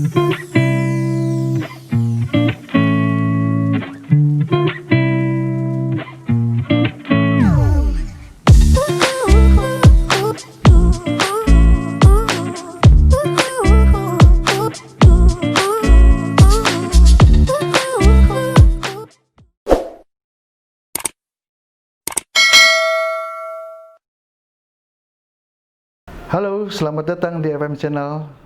Halo, selamat datang di FM Channel,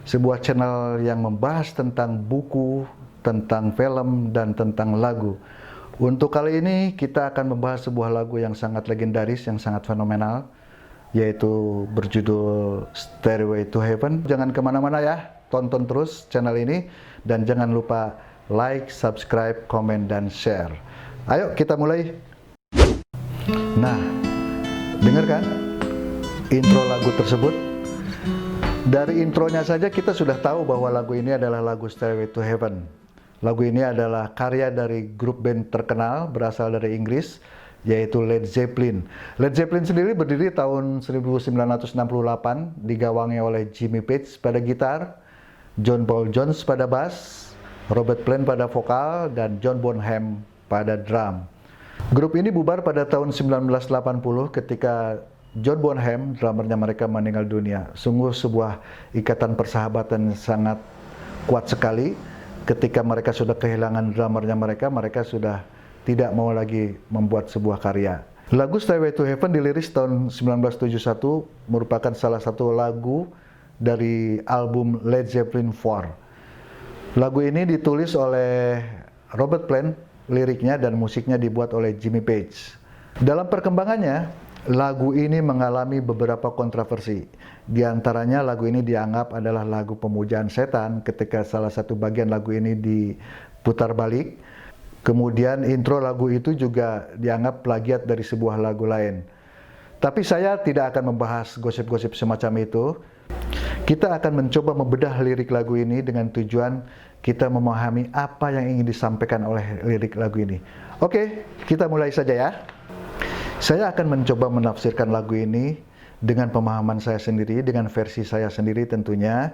sebuah channel yang membahas tentang buku, tentang film, dan tentang lagu. Untuk kali ini kita akan membahas sebuah lagu yang sangat legendaris, yang sangat fenomenal, yaitu berjudul Stairway to Heaven. Jangan kemana-mana ya, tonton terus channel ini, dan jangan lupa like, subscribe, komen, dan share. Ayo kita mulai. Nah, dengarkan intro lagu tersebut. Dari intronya saja kita sudah tahu bahwa lagu ini adalah lagu Stairway to Heaven. Lagu ini adalah karya dari grup band terkenal berasal dari Inggris, yaitu Led Zeppelin. Led Zeppelin sendiri berdiri tahun 1968, digawangi oleh Jimmy Page pada gitar, John Paul Jones pada bass, Robert Plant pada vokal, dan John Bonham pada drum. Grup ini bubar pada tahun 1980 ketika John Bonham, drummernya mereka, meninggal dunia. Sungguh sebuah ikatan persahabatan yang sangat kuat sekali. Ketika mereka sudah kehilangan drummernya mereka sudah tidak mau lagi membuat sebuah karya. Lagu Stairway to Heaven diliris tahun 1971, merupakan salah satu lagu dari album Led Zeppelin IV. Lagu ini ditulis oleh Robert Plant, liriknya dan musiknya dibuat oleh Jimmy Page. Dalam perkembangannya, lagu ini mengalami beberapa kontroversi. Di antaranya lagu ini dianggap adalah lagu pemujaan setan ketika salah satu bagian lagu ini diputar balik. Kemudian intro lagu itu juga dianggap plagiat dari sebuah lagu lain. Tapi saya tidak akan membahas gosip-gosip semacam itu. Kita akan mencoba membedah lirik lagu ini dengan tujuan kita memahami apa yang ingin disampaikan oleh lirik lagu ini. Oke, kita mulai saja ya. Saya akan mencoba menafsirkan lagu ini dengan pemahaman saya sendiri, dengan versi saya sendiri tentunya.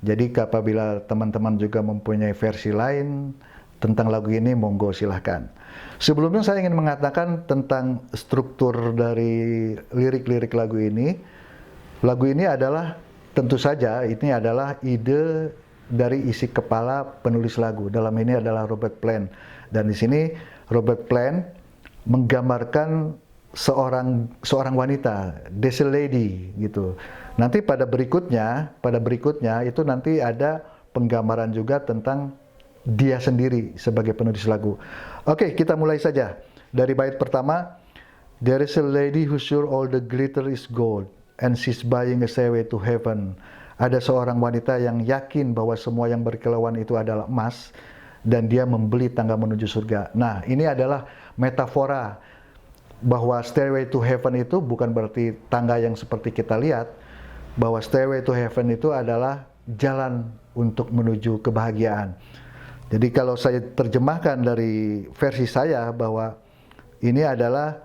Jadi apabila teman-teman juga mempunyai versi lain tentang lagu ini, monggo silahkan. Sebelumnya saya ingin mengatakan tentang struktur dari lirik-lirik lagu ini. Lagu ini adalah, tentu saja ini adalah ide dari isi kepala penulis lagu. Dalam ini adalah Robert Plant. Dan di sini Robert Plant menggambarkan seorang wanita, Daisy Lady gitu. Nanti pada berikutnya itu nanti ada penggambaran juga tentang dia sendiri sebagai penulis lagu. Oke, kita mulai saja dari bait pertama. There is a lady who sure all the glitter is gold and she's buying a stairway to heaven. Ada seorang wanita yang yakin bahwa semua yang berkilauan itu adalah emas dan dia membeli tangga menuju surga. Nah, ini adalah metafora bahwa Stairway to Heaven itu bukan berarti tangga yang seperti kita lihat, bahwa Stairway to Heaven itu adalah jalan untuk menuju kebahagiaan. Jadi kalau saya terjemahkan dari versi saya, bahwa ini adalah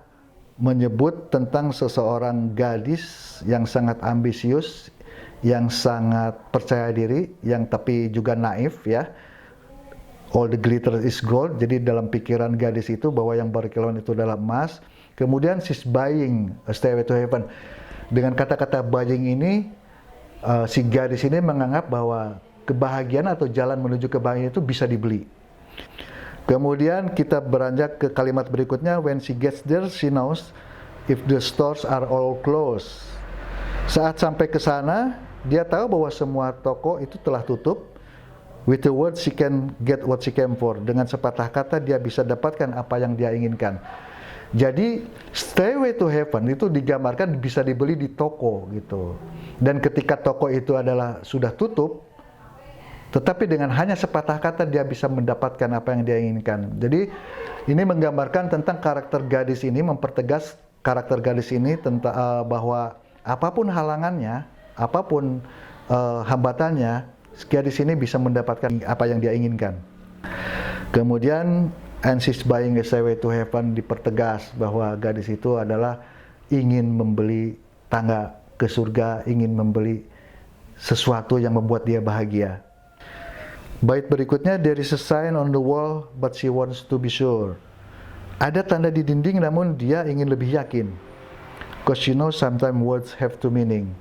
menyebut tentang seseorang gadis yang sangat ambisius, yang sangat percaya diri, yang tapi juga naif ya. All the glitter is gold. Jadi dalam pikiran gadis itu bahwa yang berkilauan itu adalah emas. Kemudian she's buying a stairway to heaven. Dengan kata-kata buying ini, si gadis ini menganggap bahwa kebahagiaan atau jalan menuju kebahagiaan itu bisa dibeli. Kemudian kita beranjak ke kalimat berikutnya. When she gets there, she knows if the stores are all closed. Saat sampai ke sana, dia tahu bahwa semua toko itu telah tutup. With the word she can get what she came for. Dengan sepatah kata dia bisa dapatkan apa yang dia inginkan. Jadi Stairway to Heaven itu digambarkan bisa dibeli di toko gitu. Dan ketika toko itu adalah sudah tutup, tetapi dengan hanya sepatah kata dia bisa mendapatkan apa yang dia inginkan. Jadi ini menggambarkan tentang karakter gadis ini, mempertegas karakter gadis ini tentang bahwa apapun halangannya, apapun hambatannya, gadis ini bisa mendapatkan apa yang dia inginkan. Kemudian and she's buying a stairway to heaven dipertegas bahwa gadis itu adalah ingin membeli tangga ke surga, ingin membeli sesuatu yang membuat dia bahagia. Bait berikutnya, there is a sign on the wall but she wants to be sure. Ada tanda di dinding namun dia ingin lebih yakin. Because you know sometimes words have two meaning.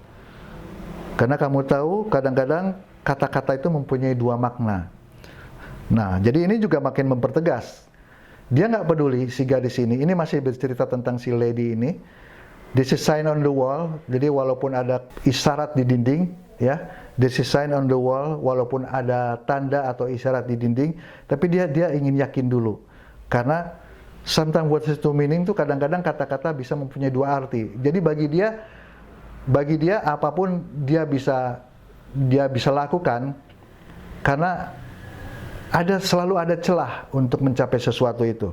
Karena kamu tahu kadang-kadang kata-kata itu mempunyai dua makna. Nah, jadi ini juga makin mempertegas. Dia nggak peduli si gadis ini masih bercerita tentang si lady ini. This is sign on the wall, jadi walaupun ada isyarat di dinding, ya, this is sign on the wall, walaupun ada tanda atau isyarat di dinding, tapi dia ingin yakin dulu. Karena sometimes words have two meaning tuh kadang-kadang kata-kata bisa mempunyai dua arti. Jadi bagi dia apapun dia bisa lakukan karena selalu ada celah untuk mencapai sesuatu itu.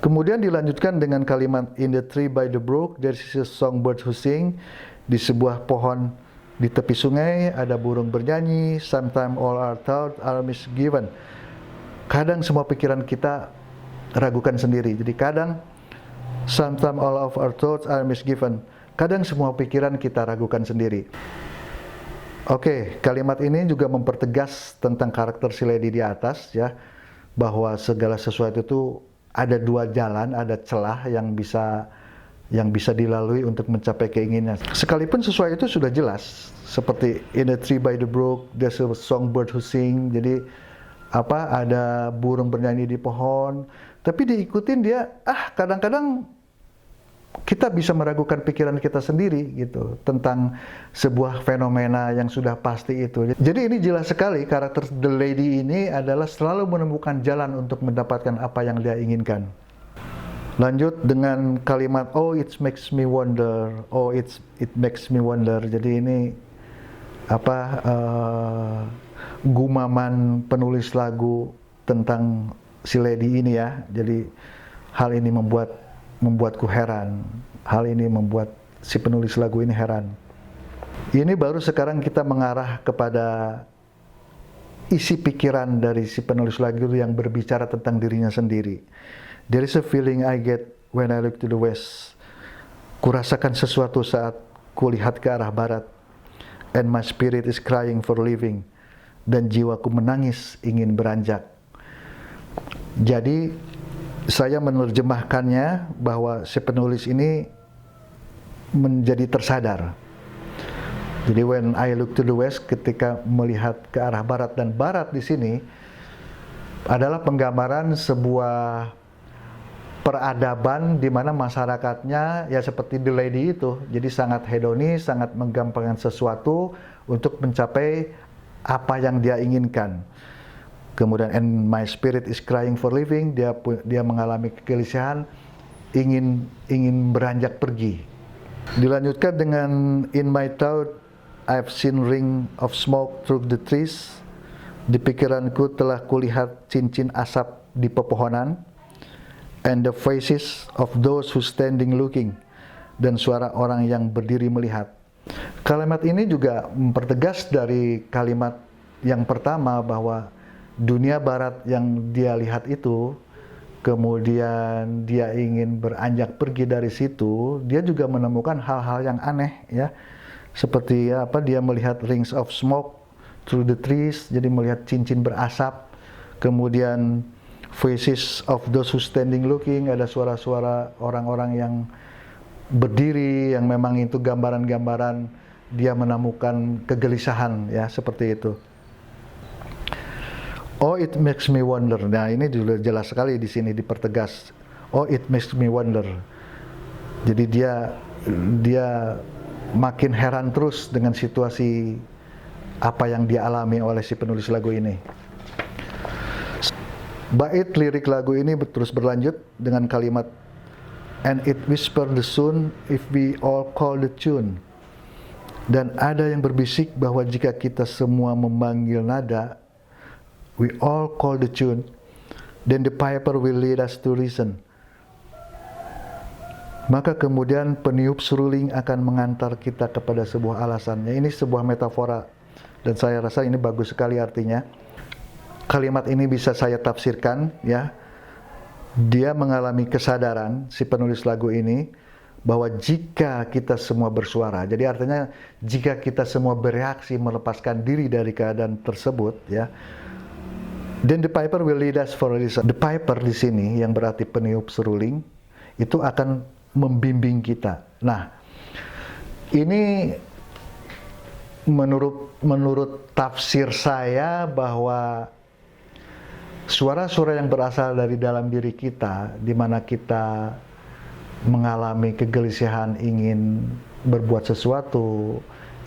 Kemudian dilanjutkan dengan kalimat in the tree by the brook there is a songbird who sing. Di sebuah pohon di tepi sungai ada burung bernyanyi. Sometimes all our thoughts are misgiven. Kadang semua pikiran kita ragukan sendiri. Jadi kadang sometimes all of our thoughts are misgiven. Kadang semua pikiran kita ragukan sendiri. Oke, kalimat ini juga mempertegas tentang karakter si lady di atas, ya, bahwa segala sesuatu itu ada dua jalan, ada celah yang bisa dilalui untuk mencapai keinginan. Sekalipun sesuatu itu sudah jelas, seperti in the tree by the brook, there's a songbird who sing. Jadi ada burung bernyanyi di pohon, tapi diikutin dia. Kadang-kadang kita bisa meragukan pikiran kita sendiri gitu tentang sebuah fenomena yang sudah pasti itu. Jadi ini jelas sekali karakter the lady ini adalah selalu menemukan jalan untuk mendapatkan apa yang dia inginkan. Lanjut dengan kalimat oh it makes me wonder, oh it makes me wonder. Jadi ini gumaman penulis lagu tentang si lady ini, ya. Jadi hal ini membuatku heran. Hal ini membuat si penulis lagu ini heran. Ini baru sekarang kita mengarah kepada isi pikiran dari si penulis lagu yang berbicara tentang dirinya sendiri. There is a feeling I get when I look to the west. Kurasakan sesuatu saat kulihat ke arah barat. And my spirit is crying for living. Dan jiwaku menangis ingin beranjak. Jadi saya menerjemahkannya bahwa si penulis ini menjadi tersadar. Jadi when I look to the west, ketika melihat ke arah barat, dan barat di sini adalah penggambaran sebuah peradaban di mana masyarakatnya ya seperti the lady itu. Jadi sangat hedonis, sangat menggampangkan sesuatu untuk mencapai apa yang dia inginkan. Kemudian and my spirit is crying for living, dia mengalami kegelisahan, ingin beranjak pergi. Dilanjutkan dengan in my thought I've seen ring of smoke through the trees. Di pikiranku telah kulihat cincin asap di pepohonan. And the faces of those who standing looking, dan suara orang yang berdiri melihat. Kalimat ini juga mempertegas dari kalimat yang pertama bahwa dunia barat yang dia lihat itu, kemudian dia ingin beranjak pergi dari situ, dia juga menemukan hal-hal yang aneh, ya. Seperti dia melihat rings of smoke through the trees, jadi melihat cincin berasap. Kemudian faces of those who standing looking, ada suara-suara orang-orang yang berdiri, yang memang itu gambaran-gambaran dia menemukan kegelisahan, ya, seperti itu. Oh it makes me wonder. Nah ini juga jelas sekali di sini dipertegas. Oh it makes me wonder. Jadi dia makin heran terus dengan situasi apa yang dia alami oleh si penulis lagu ini. Bait lirik lagu ini terus berlanjut dengan kalimat and it whisper the soon if we all call the tune. Dan ada yang berbisik bahwa jika kita semua memanggil nada, we all call the tune, then the piper will lead us to reason. Maka kemudian peniup seruling akan mengantar kita kepada sebuah alasan. Ini sebuah metafora dan saya rasa ini bagus sekali artinya. Kalimat ini bisa saya tafsirkan, ya. Dia mengalami kesadaran, si penulis lagu ini, bahwa jika kita semua bersuara, jadi artinya jika kita semua bereaksi melepaskan diri dari keadaan tersebut, ya, then the piper will lead us for a reason. The piper di sini yang berarti peniup seruling itu akan membimbing kita. Nah, ini menurut tafsir saya bahwa suara-suara yang berasal dari dalam diri kita, di mana kita mengalami kegelisahan ingin berbuat sesuatu,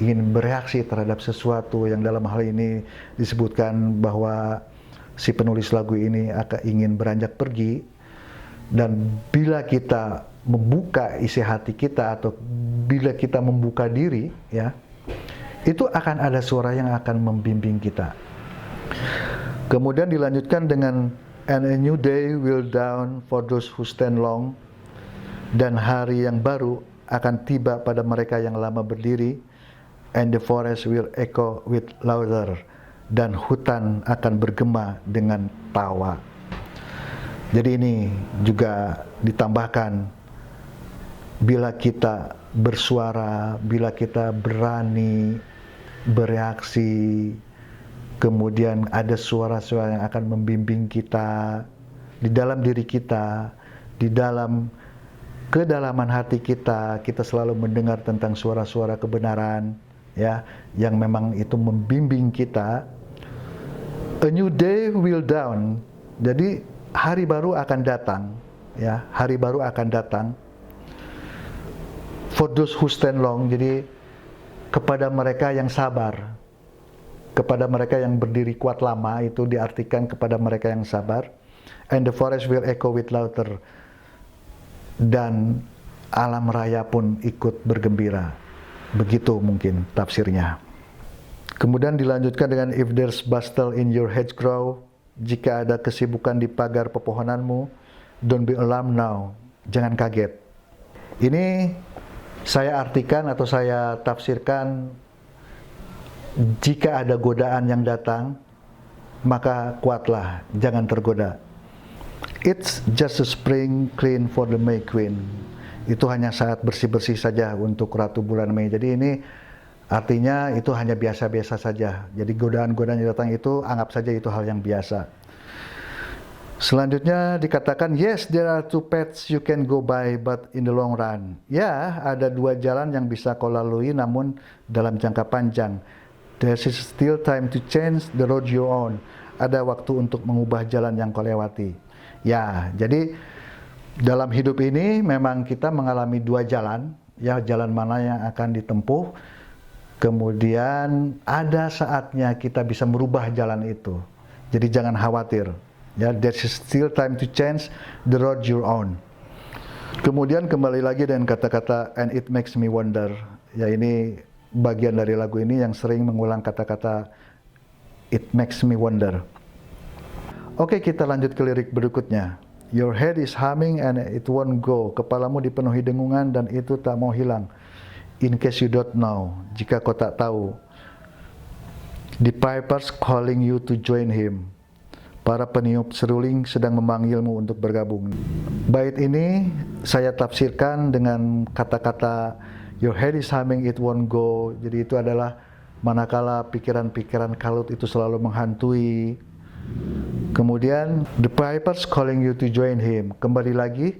ingin bereaksi terhadap sesuatu yang dalam hal ini disebutkan bahwa si penulis lagu ini akan ingin beranjak pergi, dan bila kita membuka isi hati kita atau bila kita membuka diri, ya, itu akan ada suara yang akan membimbing kita. Kemudian dilanjutkan dengan and a new day will dawn for those who stand long, dan hari yang baru akan tiba pada mereka yang lama berdiri, and the forest will echo with laughter, dan hutan akan bergema dengan tawa. Jadi ini juga ditambahkan, bila kita bersuara, bila kita berani bereaksi, kemudian ada suara-suara yang akan membimbing kita di dalam diri kita, di dalam kedalaman hati kita, kita selalu mendengar tentang suara-suara kebenaran, ya, yang memang itu membimbing kita. A new day will dawn. Jadi hari baru akan datang, ya, hari baru akan datang. For those who stand long, jadi kepada mereka yang sabar, kepada mereka yang berdiri kuat lama, itu diartikan kepada mereka yang sabar. And the forest will echo with laughter, dan alam raya pun ikut bergembira. Begitu mungkin tafsirnya. Kemudian dilanjutkan dengan if there's bustle in your hedgerow, jika ada kesibukan di pagar pepohonanmu, don't be alarmed now, jangan kaget. Ini saya artikan atau saya tafsirkan, jika ada godaan yang datang, maka kuatlah, jangan tergoda. It's just a spring clean for the May Queen. Itu hanya saat bersih-bersih saja untuk Ratu bulan Mei. Jadi ini artinya itu hanya biasa-biasa saja. Jadi godaan-godaan yang datang itu anggap saja itu hal yang biasa. Selanjutnya dikatakan, yes, there are two paths you can go by, but in the long run. Ya, ada dua jalan yang bisa kau lalui, namun dalam jangka panjang. There is still time to change the road you're on. Ada waktu untuk mengubah jalan yang kau lewati. Ya, jadi dalam hidup ini memang kita mengalami dua jalan, ya, jalan mana yang akan ditempuh. Kemudian ada saatnya kita bisa merubah jalan itu. Jadi jangan khawatir. Ya, there's still time to change the road you're on. Kemudian kembali lagi dengan kata-kata and it makes me wonder. Ya, ini bagian dari lagu ini yang sering mengulang kata-kata it makes me wonder. Oke, kita lanjut ke lirik berikutnya. Your head is humming and it won't go. Kepalamu dipenuhi dengungan dan itu tak mau hilang. In case you don't know, jika kau tak tahu. The pipers calling you to join him. Para peniup seruling sedang memanggilmu untuk bergabung. Bait ini saya tafsirkan dengan kata-kata your head is humming, it won't go. Jadi itu adalah manakala pikiran-pikiran kalut itu selalu menghantui. Kemudian the pipers calling you to join him. Kembali lagi,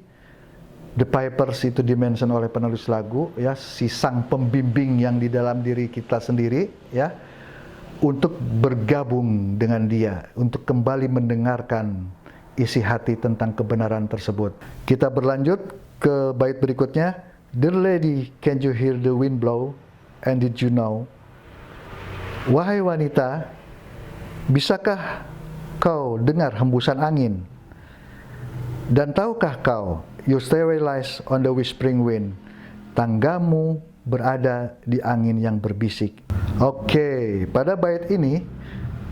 the pipers itu dimention oleh penulis lagu, ya, si sang pembimbing yang di dalam diri kita sendiri, ya, untuk bergabung dengan dia, untuk kembali mendengarkan isi hati tentang kebenaran tersebut. Kita berlanjut ke bait berikutnya. Dear lady, can you hear the wind blow? And did you know? Wahai wanita, bisakah kau dengar hembusan angin? Dan tahukah kau, your stairway lies on the whispering wind. Tanggamu berada di angin yang berbisik. Oke, pada bait ini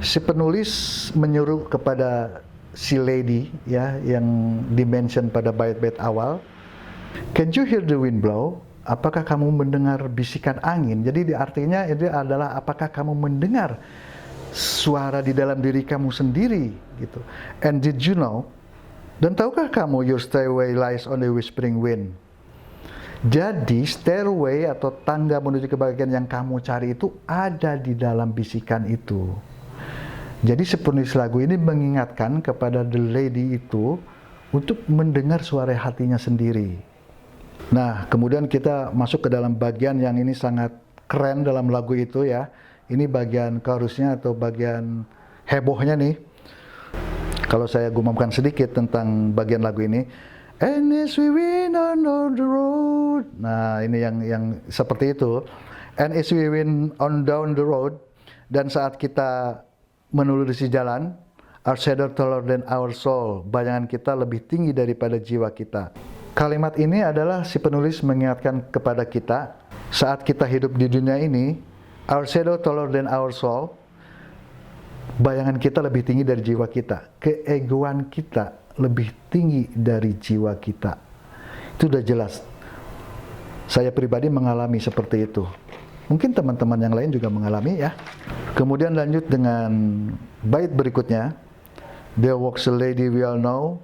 si penulis menyuruh kepada si lady, ya, yang dimention pada bait-bait awal. Can you hear the wind blow? Apakah kamu mendengar bisikan angin? Jadi artinya itu adalah apakah kamu mendengar suara di dalam diri kamu sendiri, gitu. And did you know? Dan tahukah kamu your stairway lies on the whispering wind? Jadi stairway atau tangga menuju kebahagiaan yang kamu cari itu ada di dalam bisikan itu. Jadi si penulis lagu ini mengingatkan kepada the lady itu untuk mendengar suara hatinya sendiri. Nah, kemudian kita masuk ke dalam bagian yang ini sangat keren dalam lagu itu ya. Ini bagian chorusnya atau bagian hebohnya nih. Kalau saya gumamkan sedikit tentang bagian lagu ini. And as we went on the road. Nah, ini yang seperti itu. And as we went on down the road. Dan saat kita menelusuri jalan, our shadow taller than our soul. Bayangan kita lebih tinggi daripada jiwa kita. Kalimat ini adalah si penulis mengingatkan kepada kita, saat kita hidup di dunia ini, our shadow taller than our soul. Bayangan kita lebih tinggi dari jiwa kita. Keegoan kita lebih tinggi dari jiwa kita. Itu udah jelas. Saya pribadi mengalami seperti itu. Mungkin teman-teman yang lain juga mengalami ya. Kemudian lanjut dengan bait berikutnya. There walks a lady we all know.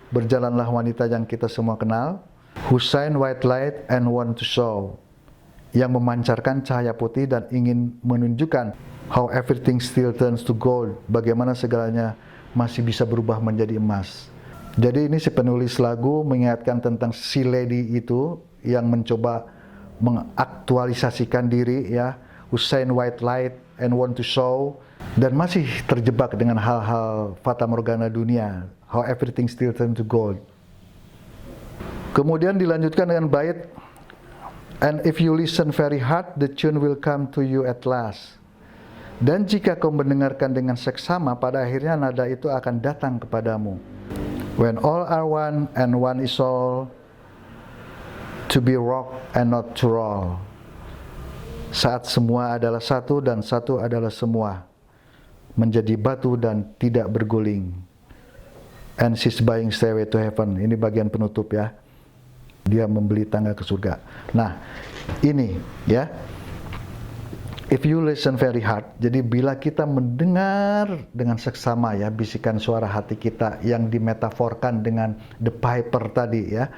Berjalanlah wanita yang kita semua kenal. Who shine white light and want to show. Yang memancarkan cahaya putih dan ingin menunjukkan how everything still turns to gold. Bagaimana segalanya masih bisa berubah menjadi emas. Jadi ini si penulis lagu mengingatkan tentang si lady itu yang mencoba mengaktualisasikan diri ya, who shine white light and want to show, dan masih terjebak dengan hal-hal fata morgana dunia, how everything still turn to gold. Kemudian dilanjutkan dengan bait, and if you listen very hard, the tune will come to you at last. Dan jika kau mendengarkan dengan seksama, pada akhirnya nada itu akan datang kepadamu. When all are one and one is all, to be rock and not to roll. Saat semua adalah satu dan satu adalah semua, menjadi batu dan tidak berguling. And she's buying stairway to heaven. Ini bagian penutup ya. Dia membeli tangga ke surga. Nah, ini ya. If you listen very hard, jadi bila kita mendengar dengan seksama ya, bisikan suara hati kita yang dimetaforkan dengan the piper tadi ya,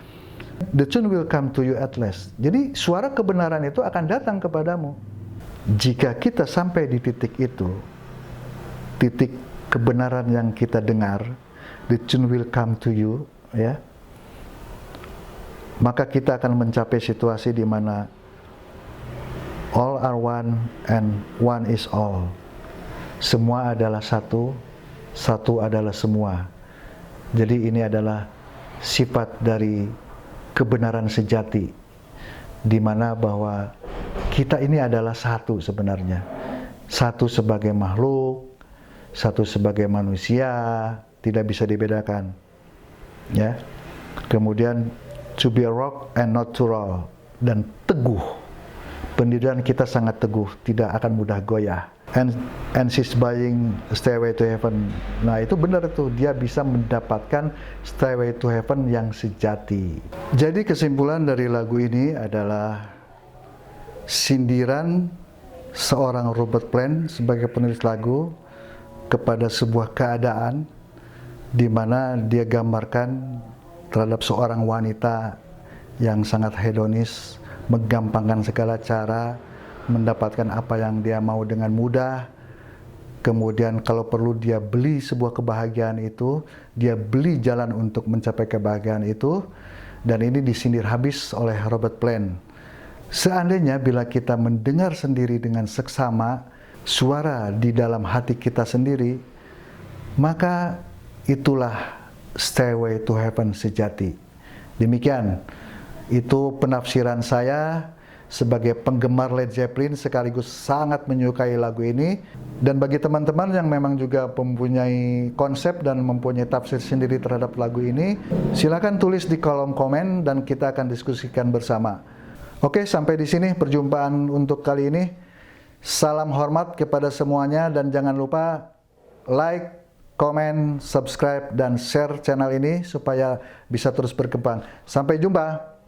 the tune will come to you at last. Jadi suara kebenaran itu akan datang kepadamu. Jika kita sampai di titik itu, titik kebenaran yang kita dengar, the tune will come to you ya, maka kita akan mencapai situasi di mana all are one and one is all. Semua adalah satu, satu adalah semua. Jadi ini adalah sifat dari kebenaran sejati, di mana bahwa kita ini adalah satu sebenarnya. Satu sebagai makhluk, satu sebagai manusia, tidak bisa dibedakan. Ya. Kemudian to be a rock and not to roll, dan teguh. Pendirian kita sangat teguh, tidak akan mudah goyah. And she's buying stairway to heaven. Nah itu benar itu, dia bisa mendapatkan stairway to heaven yang sejati. Jadi kesimpulan dari lagu ini adalah sindiran seorang Robert Plant sebagai penulis lagu kepada sebuah keadaan di mana dia gambarkan terhadap seorang wanita yang sangat hedonis, menggampangkan segala cara, mendapatkan apa yang dia mau dengan mudah. Kemudian kalau perlu dia beli sebuah kebahagiaan itu, dia beli jalan untuk mencapai kebahagiaan itu, dan ini disindir habis oleh Robert Plant. Seandainya bila kita mendengar sendiri dengan seksama suara di dalam hati kita sendiri, maka itulah stairway to heaven sejati. Demikian. Itu penafsiran saya sebagai penggemar Led Zeppelin, sekaligus sangat menyukai lagu ini. Dan bagi teman-teman yang memang juga mempunyai konsep dan mempunyai tafsir sendiri terhadap lagu ini, silakan tulis di kolom komen dan kita akan diskusikan bersama. Oke, sampai di sini perjumpaan untuk kali ini. Salam hormat kepada semuanya dan jangan lupa like, komen, subscribe, dan share channel ini supaya bisa terus berkembang. Sampai jumpa.